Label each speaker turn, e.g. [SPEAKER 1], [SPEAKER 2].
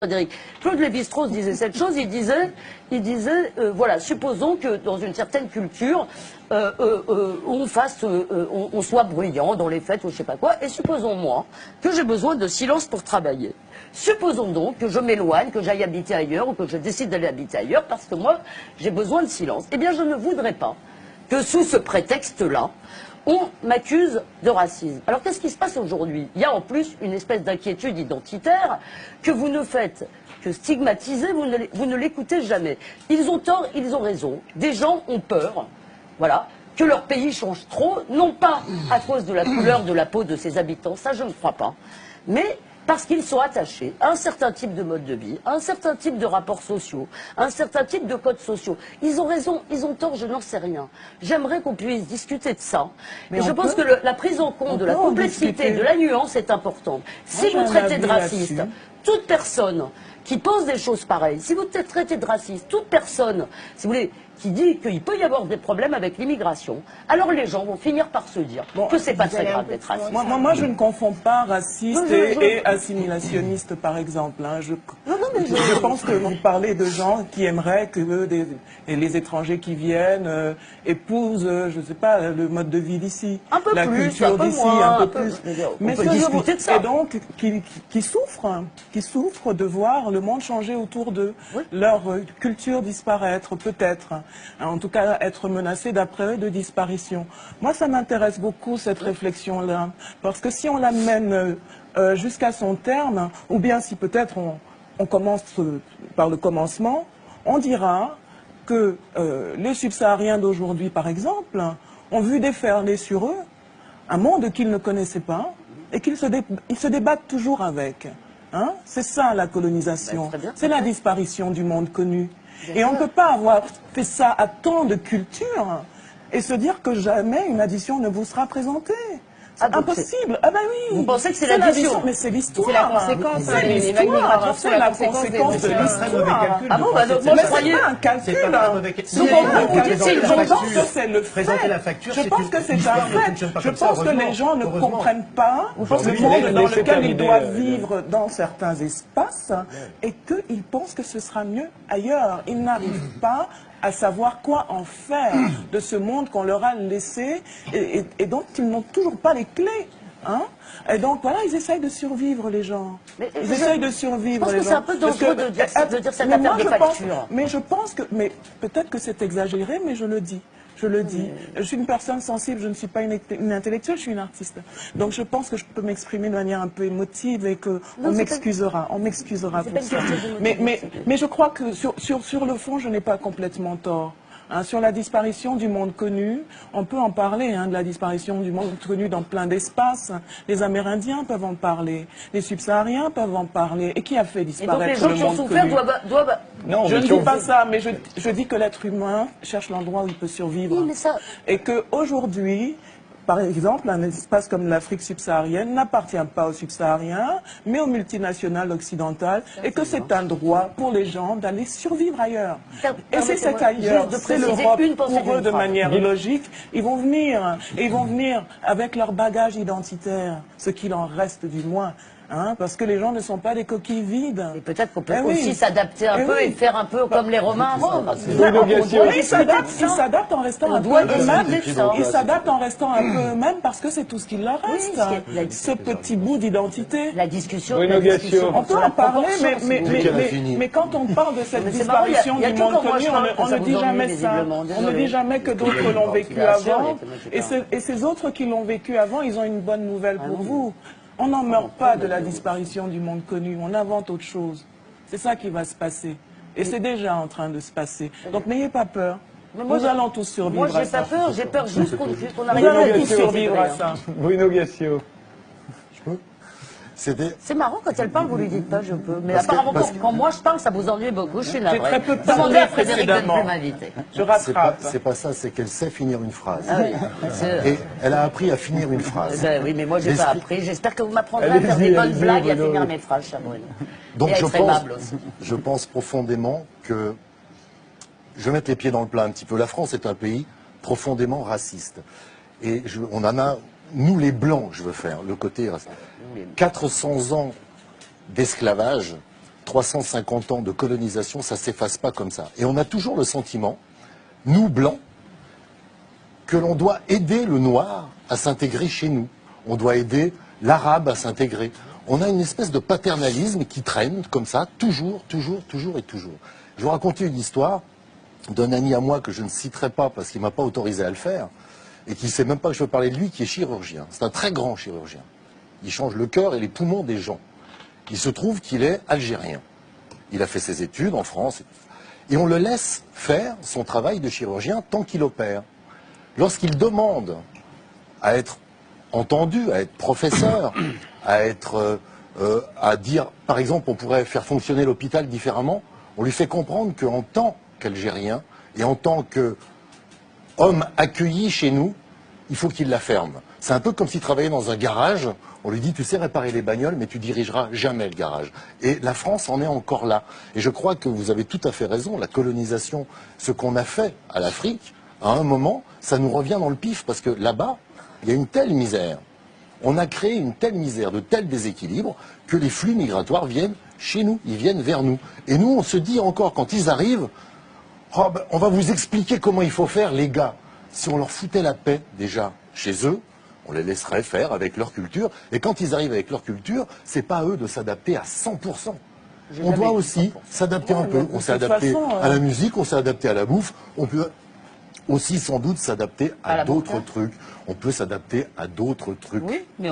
[SPEAKER 1] Frédéric. Claude Lévi-Strauss disait cette chose, il disait voilà, supposons que dans une certaine culture, on soit bruyant dans les fêtes ou je sais pas quoi, et supposons moi que j'ai besoin de silence pour travailler. Supposons donc que je m'éloigne, que j'aille habiter ailleurs ou que je décide d'aller habiter ailleurs parce que moi j'ai besoin de silence. Eh bien je ne voudrais pas que sous ce prétexte-là, on m'accuse de racisme. Alors qu'est-ce qui se passe aujourd'hui? Il y a en plus une espèce d'inquiétude identitaire que vous ne faites que stigmatiser, vous ne l'écoutez jamais. Ils ont tort, ils ont raison. Des gens ont peur, voilà, que leur pays change trop, non pas à cause de la couleur de la peau de ses habitants, ça je ne crois pas, mais parce qu'ils sont attachés à un certain type de mode de vie, à un certain type de rapports sociaux, à un certain type de codes sociaux. Ils ont raison, ils ont tort, je n'en sais rien. J'aimerais qu'on puisse discuter de ça. Mais je pense que la prise en compte de la complexité, de la nuance est importante. Si vous traitez de raciste toute personne qui pense des choses pareilles, si vous traitez de raciste toute personne, si vous voulez, qui dit qu'il peut y avoir des problèmes avec l'immigration, alors les gens vont finir par se dire que c'est pas très grave d'être raciste.
[SPEAKER 2] Moi, je ne confonds pas raciste et assimilationniste, par exemple. Hein. Je pense que vous parlez de gens qui aimeraient que les étrangers qui viennent épousent, je ne sais pas, le mode de vie d'ici, la culture d'ici, un peu plus.
[SPEAKER 1] Mais on peut discuter de ça.
[SPEAKER 2] Et donc, qui souffrent de voir le monde changer autour d'eux, leur culture disparaître, peut-être. En tout cas, être menacée d'après eux de disparition. Moi, ça m'intéresse beaucoup, cette réflexion-là. Parce que si on l'amène jusqu'à son terme, ou bien si peut-être on commence par le commencement, on dira que les subsahariens d'aujourd'hui, par exemple, ont vu déferler sur eux un monde qu'ils ne connaissaient pas et qu'ils se débattent toujours avec. Hein? C'est ça, la colonisation. C'est la disparition du monde connu. Et on ne peut pas avoir fait ça à tant de cultures et se dire que jamais une addition ne vous sera présentée. C'est impossible. Ah ben oui.
[SPEAKER 1] Vous pensez que c'est l'addition?
[SPEAKER 2] Mais c'est l'histoire.
[SPEAKER 3] C'est la conséquence.
[SPEAKER 2] C'est l'histoire. C'est la conséquence de l'histoire.
[SPEAKER 1] Ah bon, bah donc moi je croyais...
[SPEAKER 2] C'est pas un calcul. Je pense que c'est le fait. Je pense que c'est un fait. Je pense que les gens ne comprennent pas le monde dans lequel ils doivent vivre dans certains espaces et qu'ils pensent que ce sera mieux ailleurs. Ils n'arrivent pas à savoir quoi en faire de ce monde qu'on leur a laissé et dont ils n'ont toujours pas les clés. Hein? Et donc voilà, ils essayent de survivre, les gens. Ils essayent de survivre, les gens.
[SPEAKER 1] Je pense que c'est un peu dangereux de dire cette affaire de facture.
[SPEAKER 2] Mais je pense que, peut-être que c'est exagéré, mais je le dis. Je le dis. Je suis une personne sensible, je ne suis pas une intellectuelle, je suis une artiste. Donc je pense que je peux m'exprimer de manière un peu émotive et qu'on m'excusera. On m'excusera pour ça. Mais je crois que sur le fond, je n'ai pas complètement tort. Hein, sur la disparition du monde connu, on peut en parler, hein, de la disparition du monde connu dans plein d'espaces. Les Amérindiens peuvent en parler, les Subsahariens peuvent en parler. Et qui a fait disparaître le monde connu? Et donc les gens qui ont souffert
[SPEAKER 1] doivent...
[SPEAKER 2] Non, je ne dis pas ça, mais je dis que l'être humain cherche l'endroit où il peut survivre.
[SPEAKER 1] Oui, mais ça...
[SPEAKER 2] Et qu'aujourd'hui, par exemple, un espace comme l'Afrique subsaharienne n'appartient pas aux subsahariens, mais aux multinationales occidentales, et que c'est un droit pour les gens d'aller survivre ailleurs. Et c'est cet ailleurs, c'est l'Europe, pour eux de manière logique, ils vont venir, et ils vont venir avec leur bagage identitaire, ce qu'il en reste du moins. Hein, parce que les gens ne sont pas des coquilles vides.
[SPEAKER 1] Et peut-être qu'on peut aussi s'adapter un peu et faire un peu comme les Romains à Rome.
[SPEAKER 2] Ils s'adaptent en restant un peu eux-mêmes. Ils s'adaptent en restant un peu eux-mêmes parce que c'est tout ce qu'il leur reste. Ce petit bout d'identité.
[SPEAKER 1] La discussion.
[SPEAKER 2] On peut en parler, mais quand on parle de cette disparition du monde connu, on ne dit jamais ça. On ne dit jamais que d'autres l'ont vécu avant. Et ces autres qui l'ont vécu avant, ils ont une bonne nouvelle pour vous. On n'en meurt pas de la disparition du monde connu, on invente autre chose. C'est ça qui va se passer. Et c'est déjà en train de se passer. Donc n'ayez pas peur. Nous allons tous survivre à ça.
[SPEAKER 1] Moi j'ai peur juste qu'on
[SPEAKER 2] arrive à tous survivre à ça.
[SPEAKER 4] Bruno Gassio.
[SPEAKER 5] Je peux?
[SPEAKER 1] C'est marrant, quand elle parle, vous lui dites pas je peux. Mais apparemment, quand moi je parle, ça vous ennuie beaucoup. Je suis navrée.
[SPEAKER 2] J'ai très peu parlé précédemment. Je rattrape.
[SPEAKER 5] C'est pas ça, c'est qu'elle sait finir une phrase.
[SPEAKER 1] Ah oui.
[SPEAKER 5] Et elle a appris à finir une phrase.
[SPEAKER 1] Oui, mais moi j'ai pas appris. J'espère que vous m'apprendrez à faire des bonnes blagues et à finir mes phrases, cher Bruno.
[SPEAKER 5] Donc je pense profondément que je vais mettre les pieds dans le plat un petit peu. La France est un pays profondément raciste. Et on en a, nous les Blancs, je veux faire, le côté raciste. 400 ans d'esclavage 350 ans de colonisation, ça s'efface pas comme ça. Et on a toujours le sentiment, nous, blancs, que l'on doit aider le noir à s'intégrer chez nous. On doit aider l'arabe à s'intégrer. On a une espèce de paternalisme qui traîne comme ça, toujours, toujours, toujours et toujours. Je vais vous raconter une histoire d'un ami à moi que je ne citerai pas parce qu'il ne m'a pas autorisé à le faire et qui ne sait même pas que je veux parler de lui, qui est chirurgien. C'est un très grand chirurgien. Il change le cœur et les poumons des gens. Il se trouve qu'il est algérien. Il a fait ses études en France et on le laisse faire son travail de chirurgien tant qu'il opère. Lorsqu'il demande à être entendu, à être professeur, à dire, par exemple, on pourrait faire fonctionner l'hôpital différemment, on lui fait comprendre qu'en tant qu'Algérien et en tant qu'homme accueilli chez nous, il faut qu'il la ferme. C'est un peu comme s'il travaillait dans un garage, on lui dit, tu sais réparer les bagnoles, mais tu dirigeras jamais le garage. Et la France en est encore là. Et je crois que vous avez tout à fait raison, la colonisation, ce qu'on a fait à l'Afrique, à un moment, ça nous revient dans le pif, parce que là-bas, il y a une telle misère. On a créé une telle misère, de tels déséquilibres, que les flux migratoires viennent chez nous, ils viennent vers nous. Et nous, on se dit encore, quand ils arrivent, oh ben, on va vous expliquer comment il faut faire, les gars. Si on leur foutait la paix, déjà, chez eux, on les laisserait faire avec leur culture. Et quand ils arrivent avec leur culture, c'est pas à eux de s'adapter à 100%. On doit aussi s'adapter un peu. On s'est adapté à la musique, on s'est adapté à la bouffe, on peut aussi sans doute s'adapter à d'autres trucs. On peut s'adapter à d'autres trucs.
[SPEAKER 1] Oui, mais